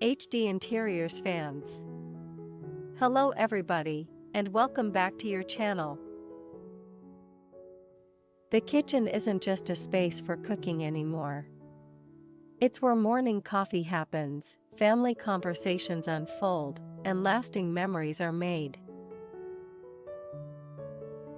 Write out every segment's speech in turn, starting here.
HD Interiors fans. Hello everybody, and welcome back to your channel. The kitchen isn't just a space for cooking anymore. It's where morning coffee happens, family conversations unfold, and lasting memories are made.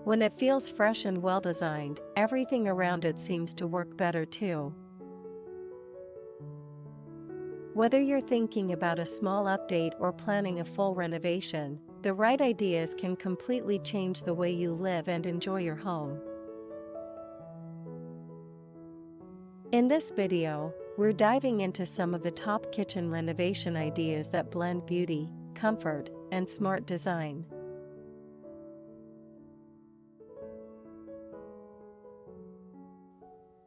When it feels fresh and well-designed, everything around it seems to work better too. Whether you're thinking about a small update or planning a full renovation, the right ideas can completely change the way you live and enjoy your home. In this video, we're diving into some of the top kitchen renovation ideas that blend beauty, comfort, and smart design.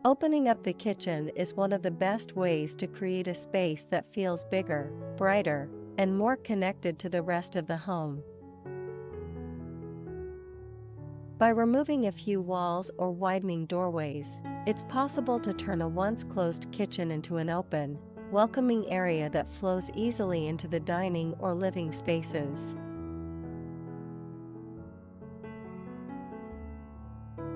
Opening up the kitchen is one of the best ways to create a space that feels bigger, brighter, and more connected to the rest of the home. By removing a few walls or widening doorways, it's possible to turn a once closed kitchen into an open, welcoming area that flows easily into the dining or living spaces.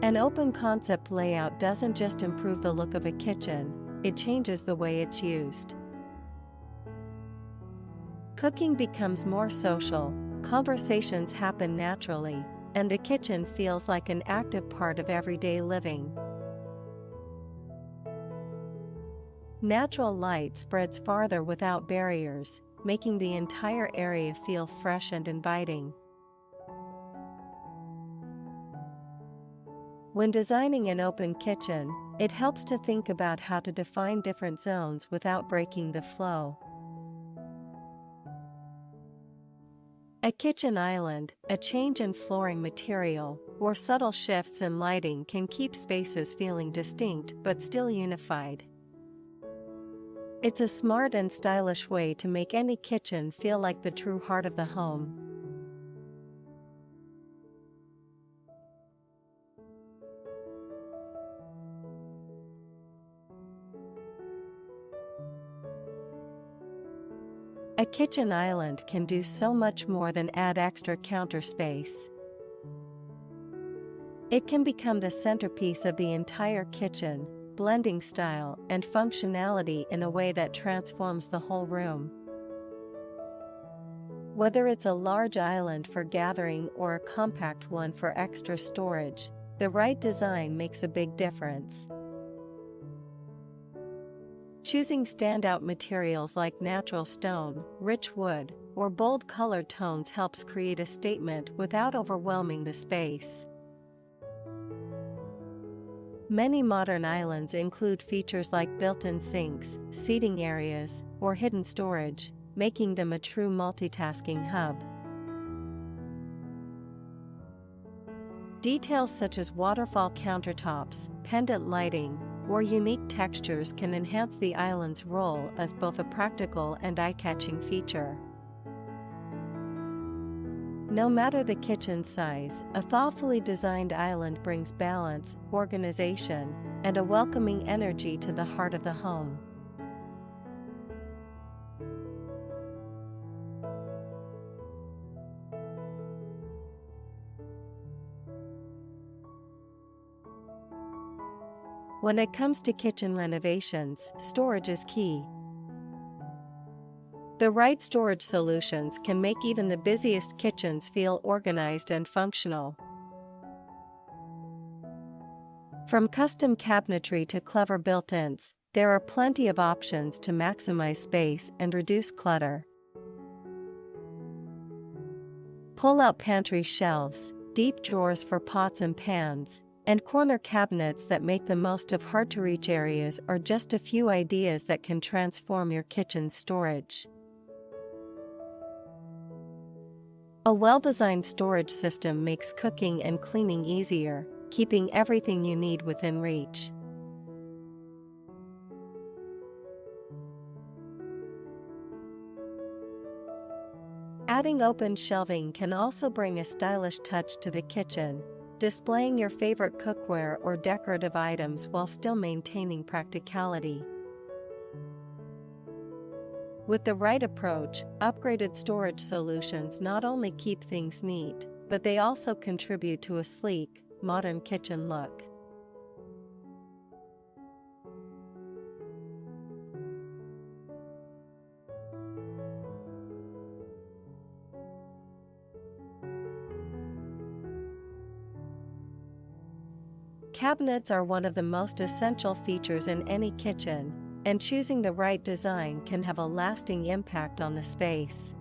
An open concept layout doesn't just improve the look of a kitchen, it changes the way it's used. Cooking becomes more social, conversations happen naturally, and the kitchen feels like an active part of everyday living. Natural light spreads farther without barriers, making the entire area feel fresh and inviting. When designing an open kitchen, it helps to think about how to define different zones without breaking the flow. A kitchen island, a change in flooring material, or subtle shifts in lighting can keep spaces feeling distinct but still unified. It's a smart and stylish way to make any kitchen feel like the true heart of the home. A kitchen island can do so much more than add extra counter space. It can become the centerpiece of the entire kitchen, blending style and functionality in a way that transforms the whole room. Whether it's a large island for gathering or a compact one for extra storage, the right design makes a big difference. Choosing standout materials like natural stone, rich wood, or bold color tones helps create a statement without overwhelming the space. Many modern islands include features like built-in sinks, seating areas, or hidden storage, making them a true multitasking hub. Details such as waterfall countertops, pendant lighting, or unique textures can enhance the island's role as both a practical and eye-catching feature. No matter the kitchen size, a thoughtfully designed island brings balance, organization, and a welcoming energy to the heart of the home. When it comes to kitchen renovations, storage is key. The right storage solutions can make even the busiest kitchens feel organized and functional. From custom cabinetry to clever built-ins, there are plenty of options to maximize space and reduce clutter. Pull-out pantry shelves, deep drawers for pots and pans, and corner cabinets that make the most of hard-to-reach areas are just a few ideas that can transform your kitchen's storage. A well-designed storage system makes cooking and cleaning easier, keeping everything you need within reach. Adding open shelving can also bring a stylish touch to the kitchen, displaying your favorite cookware or decorative items while still maintaining practicality. With the right approach, upgraded storage solutions not only keep things neat, but they also contribute to a sleek, modern kitchen look. Cabinets are one of the most essential features in any kitchen, and choosing the right design can have a lasting impact on the space.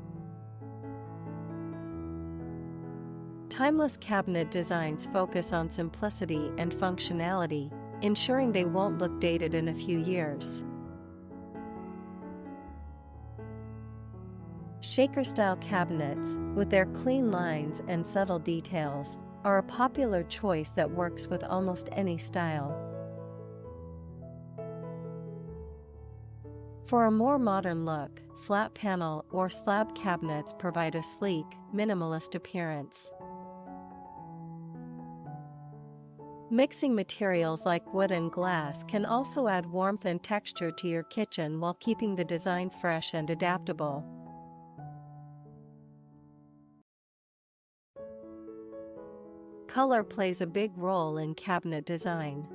Timeless cabinet designs focus on simplicity and functionality, ensuring they won't look dated in a few years. Shaker-style cabinets, with their clean lines and subtle details, are a popular choice that works with almost any style. For a more modern look, flat panel or slab cabinets provide a sleek, minimalist appearance. Mixing materials like wood and glass can also add warmth and texture to your kitchen while keeping the design fresh and adaptable. Color plays a big role in cabinet design.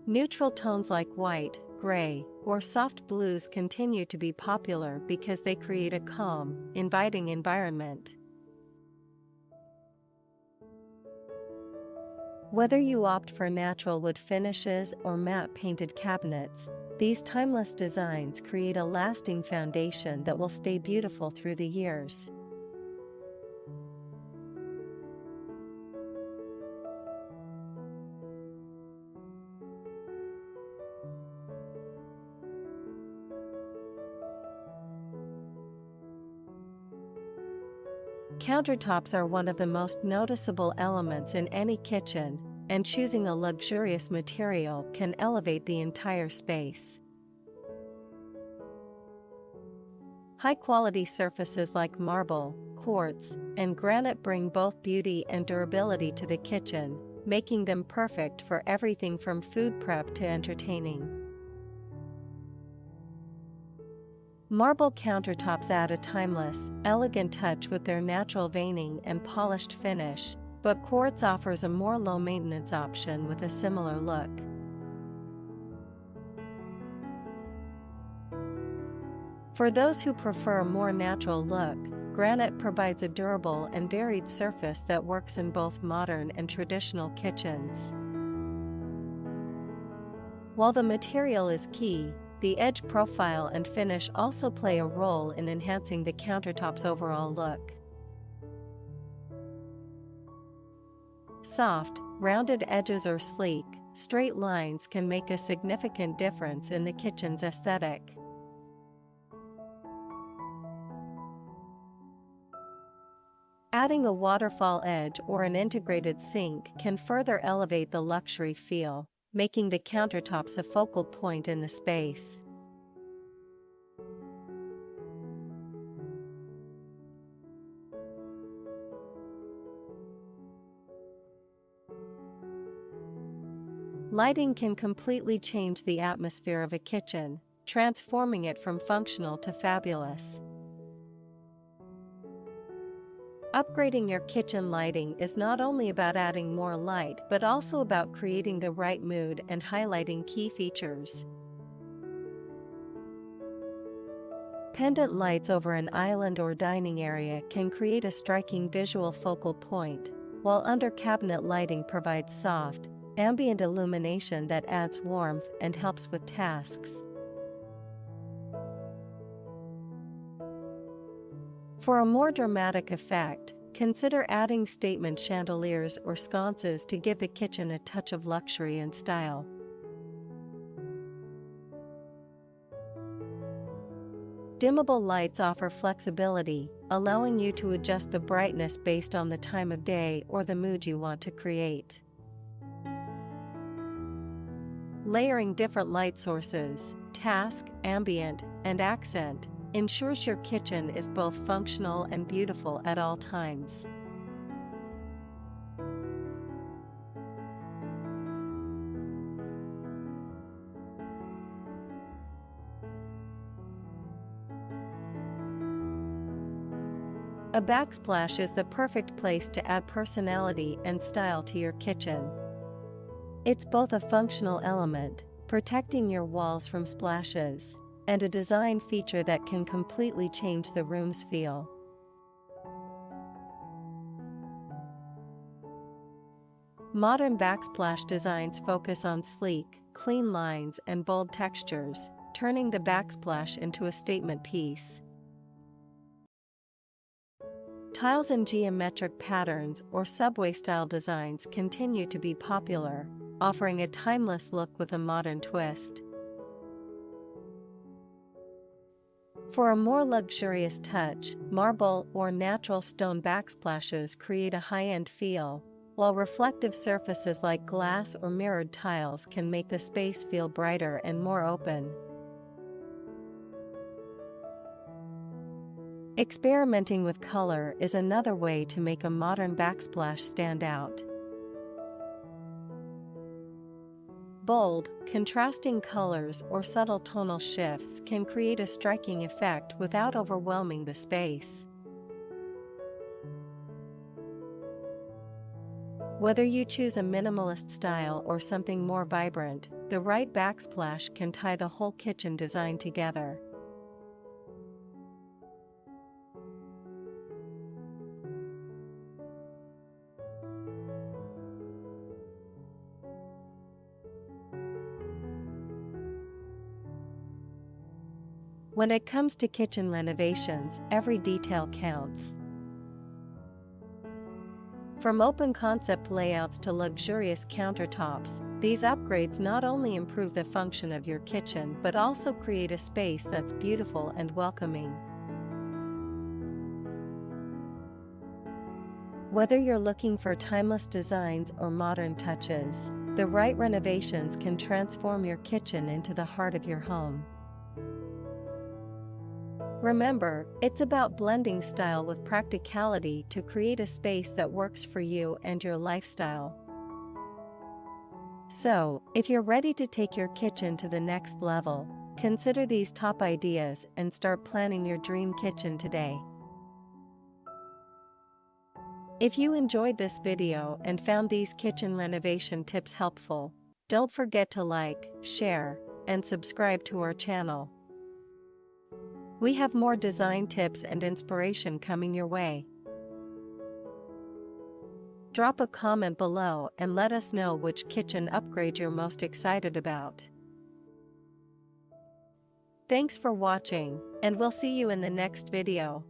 Neutral tones like white, gray, or soft blues continue to be popular because they create a calm, inviting environment. Whether you opt for natural wood finishes or matte painted cabinets, these timeless designs create a lasting foundation that will stay beautiful through the years. Countertops are one of the most noticeable elements in any kitchen, and choosing a luxurious material can elevate the entire space. High-quality surfaces like marble, quartz, and granite bring both beauty and durability to the kitchen, making them perfect for everything from food prep to entertaining. Marble countertops add a timeless, elegant touch with their natural veining and polished finish, but quartz offers a more low-maintenance option with a similar look. For those who prefer a more natural look, granite provides a durable and varied surface that works in both modern and traditional kitchens. While the material is key, the edge profile and finish also play a role in enhancing the countertop's overall look. Soft, rounded edges or sleek, straight lines can make a significant difference in the kitchen's aesthetic. Adding a waterfall edge or an integrated sink can further elevate the luxury feel, making the countertops a focal point in the space. Lighting can completely change the atmosphere of a kitchen, transforming it from functional to fabulous. Upgrading your kitchen lighting is not only about adding more light but also about creating the right mood and highlighting key features. Pendant lights over an island or dining area can create a striking visual focal point, while under-cabinet lighting provides soft, ambient illumination that adds warmth and helps with tasks. For a more dramatic effect, consider adding statement chandeliers or sconces to give the kitchen a touch of luxury and style. Dimmable lights offer flexibility, allowing you to adjust the brightness based on the time of day or the mood you want to create. Layering different light sources, task, ambient, and accent, ensures your kitchen is both functional and beautiful at all times. A backsplash is the perfect place to add personality and style to your kitchen. It's both a functional element, protecting your walls from splashes, and a design feature that can completely change the room's feel. Modern backsplash designs focus on sleek, clean lines and bold textures, turning the backsplash into a statement piece. Tiles in geometric patterns or subway-style designs continue to be popular, offering a timeless look with a modern twist. For a more luxurious touch, marble or natural stone backsplashes create a high-end feel, while reflective surfaces like glass or mirrored tiles can make the space feel brighter and more open. Experimenting with color is another way to make a modern backsplash stand out. Bold, contrasting colors or subtle tonal shifts can create a striking effect without overwhelming the space. Whether you choose a minimalist style or something more vibrant, the right backsplash can tie the whole kitchen design together. When it comes to kitchen renovations, every detail counts. From open concept layouts to luxurious countertops, these upgrades not only improve the function of your kitchen but also create a space that's beautiful and welcoming. Whether you're looking for timeless designs or modern touches, the right renovations can transform your kitchen into the heart of your home. Remember, it's about blending style with practicality to create a space that works for you and your lifestyle. So, if you're ready to take your kitchen to the next level, consider these top ideas and start planning your dream kitchen today. If you enjoyed this video and found these kitchen renovation tips helpful, don't forget to like, share, and subscribe to our channel. We have more design tips and inspiration coming your way. Drop a comment below and let us know which kitchen upgrade you're most excited about. Thanks for watching, and we'll see you in the next video.